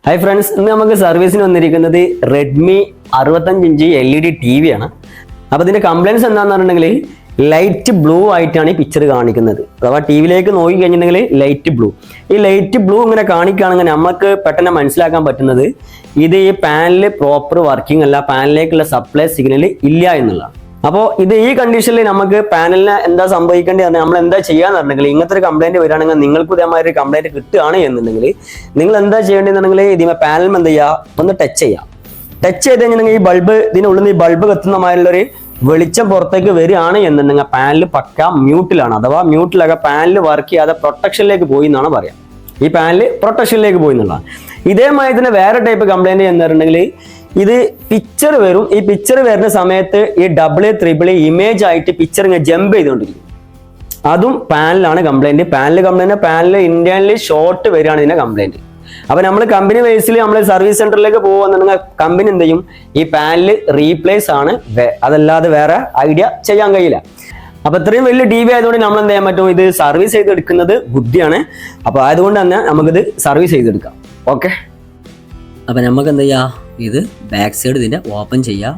Hi friends, ഇന്ന് നമുക്ക് സർവീസിന് വന്നിരിക്കുന്നത് റെഡ്മി 65 ഇഞ്ച് LED TV ആണ്. അപ്പോൾ ഇതിന്റെ കംപ്ലൈൻസ് എന്താണെന്ന് പറഞ്ഞിട്ടുണ്ടെങ്കിൽ ലൈറ്റ് ബ്ലൂ ആയിട്ടാണ് ഈ പിക്ചർ കാണിക്കുന്നത്. അഥവാ ടി വിയിലേക്ക് നോക്കി കഴിഞ്ഞിട്ടുണ്ടെങ്കിൽ ലൈറ്റ് ബ്ലൂ. ഈ ലൈറ്റ് ബ്ലൂ ഇങ്ങനെ കാണിക്കുകയാണെങ്കിൽ നമുക്ക് പെട്ടെന്ന് മനസ്സിലാക്കാൻ പറ്റുന്നത് ഇത് ഈ പാനലിൽ പ്രോപ്പർ വർക്കിംഗ് അല്ല, പാനലിലേക്കുള്ള സപ്ലൈ സിഗ്നൽ ഇല്ല എന്നുള്ളതാണ്. അപ്പോൾ ഇത് ഈ കണ്ടീഷനിൽ നമുക്ക് പാനലിന് എന്താ സംഭവിക്കേണ്ടത്, നമ്മൾ എന്താ ചെയ്യാന്ന് പറഞ്ഞിട്ടുണ്ടെങ്കിൽ ഇങ്ങനത്തെ ഒരു കംപ്ലൈന്റ് വരികയാണെങ്കിൽ നിങ്ങൾക്ക് ഇതേമാതിരി ഒരു കംപ്ലൈന്റ് കിട്ടുകയാണ് എന്നുണ്ടെങ്കിൽ നിങ്ങൾ എന്താ ചെയ്യേണ്ടതെന്നുണ്ടെങ്കിൽ ഇതിമേ പാനൽ എന്ത് ചെയ്യുക, ഒന്ന് ടച്ച് ചെയ്യാം. ടച്ച് ചെയ്ത് കഴിഞ്ഞിട്ടുണ്ടെങ്കിൽ ഈ ബൾബ് ഇതിനുള്ളിൽ നിന്ന് ഈ ബൾബ് കത്തുന്നമായുള്ളൊരു വെളിച്ചം പുറത്തേക്ക് വരികയാണ് എന്നുണ്ടെങ്കിൽ പാനൽ പക്ക മ്യൂട്ടിലാണ്. അഥവാ മ്യൂട്ടിലൊക്കെ പാനൽ വർക്ക് ചെയ്യാതെ പ്രൊട്ടക്ഷനിലേക്ക് പോയി എന്നാണ് പറയാം. ഈ പാനൽ പ്രൊട്ടക്ഷനിലേക്ക് പോയി എന്നുള്ളതാണ്. ഇതേമാതിരി തന്നെ വേറെ ടൈപ്പ് കംപ്ലൈന്റ് എന്ന് പറഞ്ഞിട്ടുണ്ടെങ്കിൽ ഇത് പിക്ചർ വരും. ഈ പിക്ചർ വരുന്ന സമയത്ത് ഈ AA ഇമേജ് ആയിട്ട് പിക്ചർ ഇങ്ങനെ ജമ്പ് ചെയ്തുകൊണ്ടിരിക്കും. അതും പാനലാണ് കംപ്ലൈന്റ്. പാനൽ ഇന്ത്യയിൽ ഷോർട്ട് വരികയാണ് ഇതിന്റെ കംപ്ലൈന്റ്. അപ്പൊ നമ്മൾ കമ്പനി ബേസിൽ നമ്മൾ സർവീസ് സെന്ററിലേക്ക് പോകുന്നുണ്ടെങ്കിൽ കമ്പനി എന്ത് ചെയ്യും, ഈ പാനൽ റീപ്ലേസ് ആണ്, അതല്ലാതെ വേറെ ഐഡിയ ചെയ്യാൻ കഴിയില്ല. അപ്പൊ ഇത്രയും വലിയ TV ആയതുകൊണ്ട് നമ്മൾ എന്ത് ചെയ്യാൻ പറ്റും, ഇത് സർവീസ് ചെയ്തെടുക്കുന്നത് ബുദ്ധിയാണ്. അപ്പൊ അതുകൊണ്ട് തന്നെ നമുക്കിത് സർവീസ് ചെയ്തെടുക്കാം. ഓക്കെ, അപ്പം നമുക്ക് എന്ത് ചെയ്യാം, ഇത് ബാക്ക് സൈഡ് ഇതിൻ്റെ ഓപ്പൺ ചെയ്യാം.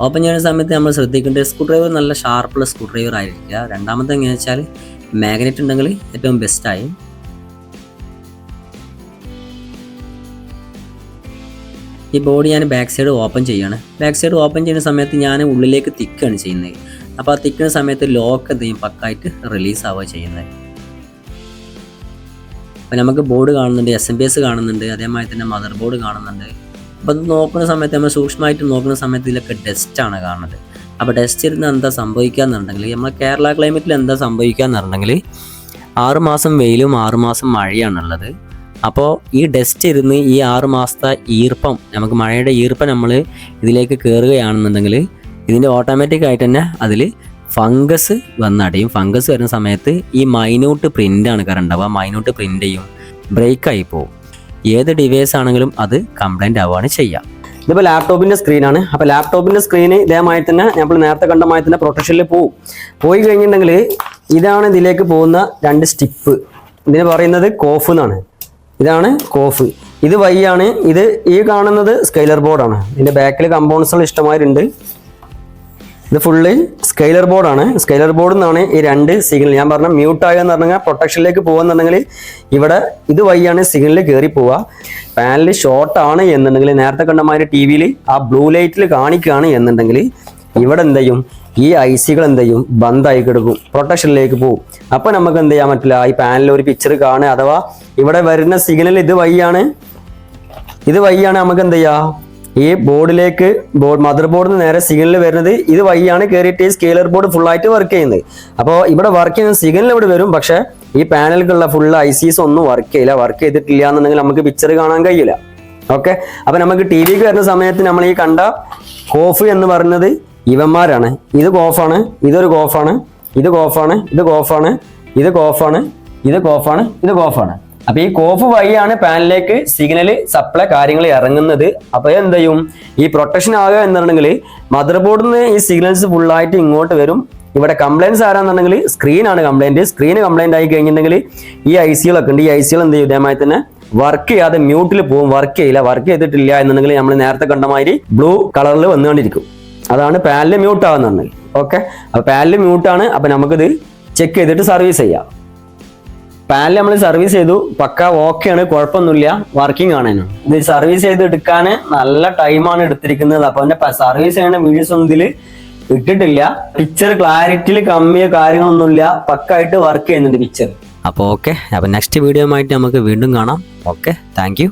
ഓപ്പൺ ചെയ്യുന്ന സമയത്ത് നമ്മൾ ശ്രദ്ധിക്കേണ്ടത് സ്ക്രൂ ഡ്രൈവർ നല്ല ഷാർപ്പുള്ള സ്ക്രൂ ഡ്രൈവർ ആയിരിക്കുക. രണ്ടാമത്തെ എങ്ങനെയാണെന്ന് വെച്ചാൽ മാഗ്നറ്റ് ഉണ്ടെങ്കിൽ ഏറ്റവും ബെസ്റ്റായി. ഈ ബോഡി ഞാൻ ബാക്ക് സൈഡ് ഓപ്പൺ ചെയ്യാണ്. ബാക്ക് സൈഡ് ഓപ്പൺ ചെയ്യുന്ന സമയത്ത് ഞാൻ ഉള്ളിലേക്ക് തിക്കാണ് ചെയ്യുന്നത്. അപ്പോൾ ആ തിക്കുന്ന സമയത്ത് ലോക്ക് എന്ത് ചെയ്യും, പക്കായിട്ട് റിലീസ് ആവുക ചെയ്യുന്നത്. അപ്പോൾ നമുക്ക് ബോർഡ് കാണുന്നുണ്ട്, SMPS കാണുന്നുണ്ട്, അതേമാതിരി തന്നെ മദർ ബോർഡ് കാണുന്നുണ്ട്. അപ്പോൾ അത് നോക്കുന്ന സമയത്ത് നമ്മൾ സൂക്ഷ്മമായിട്ട് നോക്കുന്ന സമയത്ത് ഇതിലൊക്കെ ഡസ്റ്റാണ് കാണുന്നത്. അപ്പോൾ ഡസ്റ്റ് ഇരുന്ന് എന്താ സംഭവിക്കുക എന്നുണ്ടെങ്കിൽ നമ്മൾ കേരള ക്ലൈമറ്റിൽ എന്താ സംഭവിക്കുക എന്ന് പറഞ്ഞിട്ടുണ്ടെങ്കിൽ 6 മാസം വെയിലും 6 മാസം മഴയാണുള്ളത്. അപ്പോൾ ഈ ഡസ്റ്റ് ഇരുന്ന് ഈ 6 മാസത്തെ ഈർപ്പം, നമുക്ക് മഴയുടെ ഈർപ്പം നമ്മൾ ഇതിലേക്ക് കയറുകയാണെന്നുണ്ടെങ്കിൽ ഇതിൻ്റെ ഓട്ടോമാറ്റിക്കായിട്ട് തന്നെ അതിൽ ഫംഗസ് വന്നടയും. ഫംഗസ് വരുന്ന സമയത്ത് ഈ മൈന്യൂട്ട് പ്രിൻ്റാണ് കറണ്ടാവുക. മൈന്യൂട്ട് പ്രിൻ്റ് ചെയ്യും, ബ്രേക്കായി പോകും. ഏത് ഡിവൈസ് ആണെങ്കിലും അത് കംപ്ലൈൻ്റ് ആവുകയാണ് ചെയ്യുക. ഇതിപ്പോൾ ലാപ്ടോപ്പിന്റെ സ്ക്രീനാണ്. അപ്പോൾ ലാപ്ടോപ്പിന്റെ സ്ക്രീന് ഇതേമായി തന്നെ നമ്മൾ നേരത്തെ കണ്ടമായി തന്നെ പ്രൊട്ടക്ഷനിൽ പോയി കഴിഞ്ഞിട്ടുണ്ടെങ്കിൽ ഇതാണ് ഇതിലേക്ക് പോകുന്ന 2 സ്റ്റിപ്പ്. ഇതിന് പറയുന്നത് കോഫ് എന്നാണ്. ഇതാണ് കോഫ്. ഇത് വഴിയാണ്. ഇത് ഈ കാണുന്നത് സ്കെയിലർ ബോർഡാണ്. ഇതിന്റെ ബാക്കിൽ കമ്പോണൻസുകൾ ഇഷ്ടമായിട്ടുണ്ട്. ഇത് ഫുള്ള് സ്കെയിലർ ബോർഡാണ്. സ്കെയിലർ ബോർഡിൽ നിന്നാണ് ഈ 2 സിഗ്നൽ ഞാൻ പറഞ്ഞ മ്യൂട്ടാകുക എന്ന് പറഞ്ഞാൽ പ്രൊട്ടക്ഷനിലേക്ക് പോകുന്നുണ്ടെങ്കിൽ ഇവിടെ ഇത് വഴിയാണ് സിഗ്നൽ കയറി പോവുക. പാനൽ ഷോർട്ടാണ് എന്നുണ്ടെങ്കിൽ നേരത്തെ കണ്ടമാതിരി TV ആ ബ്ലൂ ലൈറ്റിൽ കാണിക്കുകയാണ് എന്നുണ്ടെങ്കിൽ ഇവിടെ എന്ത് ചെയ്യും, ഈ IC-കൾ എന്ത് ചെയ്യും, ബന്ധായി കിടക്കും, പ്രൊട്ടക്ഷനിലേക്ക് പോകും. അപ്പോൾ നമുക്ക് എന്ത് ചെയ്യാൻ പറ്റില്ല, ഈ പാനലിൽ ഒരു പിക്ചർ കാണുക. അഥവാ ഇവിടെ വരുന്ന സിഗ്നൽ ഇത് വഴിയാണ് നമുക്ക് എന്ത് ചെയ്യാം, ഈ ബോർഡിലേക്ക് മദർ ബോർഡിൽ നിന്ന് നേരെ സിഗ്നൽ വരുന്നത് ഇത് വഴിയാണ് കയറിയിട്ട് ഈ സ്കെയിലർ ബോർഡ് ഫുള്ളായിട്ട് വർക്ക് ചെയ്യുന്നത്. അപ്പോൾ ഇവിടെ വർക്ക് ചെയ്യുന്ന സിഗ്നൽ ഇവിടെ വരും, പക്ഷേ ഈ പാനലിലുള്ള ഫുൾ ICs ഒന്നും വർക്ക് ചെയ്യില്ല. വർക്ക് ചെയ്തിട്ടില്ല എന്നുണ്ടെങ്കിൽ നമുക്ക് പിക്ചർ കാണാൻ കഴിയില്ല. ഓക്കെ, അപ്പോൾ നമുക്ക് TV-ക്ക് വരുന്ന സമയത്ത് നമ്മൾ ഈ കണ്ട കോഫ് എന്ന് പറയുന്നത് ഇവന്മാരാണ്. ഇത് കോഫാണ്, ഇതൊരു കോഫാണ്, ഇത് കോഫാണ്, ഇത് കോഫാണ്, ഇത് കോഫാണ്, ഇത് കോഫാണ്, ഇത് കോഫാണ്. അപ്പൊ ഈ കോഫ് വഴിയാണ് പാനലിലേക്ക് സിഗ്നൽ സപ്ലൈ കാര്യങ്ങൾ ഇറങ്ങുന്നത്. അപ്പൊ എന്ത് ചെയ്യും, ഈ പ്രൊട്ടക്ഷൻ ആകുക എന്നുണ്ടെങ്കിൽ മദർ ബോർഡിൽ നിന്ന് ഈ സിഗ്നൽസ് ഫുള്ളായിട്ട് ഇങ്ങോട്ട് വരും. ഇവിടെ കംപ്ലൈൻസ് ആരാന്നുണ്ടെങ്കിൽ സ്ക്രീനാണ് കംപ്ലൈന്റ്. സ്ക്രീൻ കംപ്ലൈന്റ് ആയി കഴിഞ്ഞിട്ടുണ്ടെങ്കിൽ ഈ IC-കളൊക്കെ ഉണ്ട്. ഈ IC-കൾ എന്ത് ചെയ്യും, ഇതേമായി തന്നെ വർക്ക് ചെയ്യാതെ മ്യൂട്ടിൽ പോകും. വർക്ക് ചെയ്യില്ല. വർക്ക് ചെയ്തിട്ടില്ല എന്നുണ്ടെങ്കിൽ നമ്മൾ നേരത്തെ കണ്ടമാതിരി ബ്ലൂ കളറിൽ വന്നുകൊണ്ടിരിക്കും. അതാണ് പാനൽ മ്യൂട്ട് ആകുന്നുണ്ടെങ്കിൽ. ഓക്കെ, അപ്പൊ പാനൽ മ്യൂട്ടാണ്. അപ്പൊ നമുക്കിത് ചെക്ക് ചെയ്തിട്ട് സർവീസ് ചെയ്യാം. പാനൽ നമ്മൾ സർവീസ് ചെയ്തു, പക്ക ഓക്കെയാണ്, കുഴപ്പമൊന്നുമില്ല, വർക്കിംഗ് ആണേനും. ഇത് സർവീസ് ചെയ്ത് എടുക്കാൻ നല്ല ടൈമാണ് എടുത്തിരിക്കുന്നത്. അപ്പൊ അതിന്റെ സർവീസ് ചെയ്യുന്ന വീഡിയോസ് ഒന്നും ഇതിൽ ഇട്ടിട്ടില്ല. പിക്ചർ ക്ലാരിറ്റിയിൽ കമ്മിയോ കാര്യങ്ങളൊന്നുമില്ല, പക്കായിട്ട് വർക്ക് ചെയ്യുന്നുണ്ട് പിക്ചർ. അപ്പോൾ ഓക്കെ, അപ്പോൾ നെക്സ്റ്റ് വീഡിയോ ആയിട്ട് നമുക്ക് വീണ്ടും കാണാം. Okay, thank you.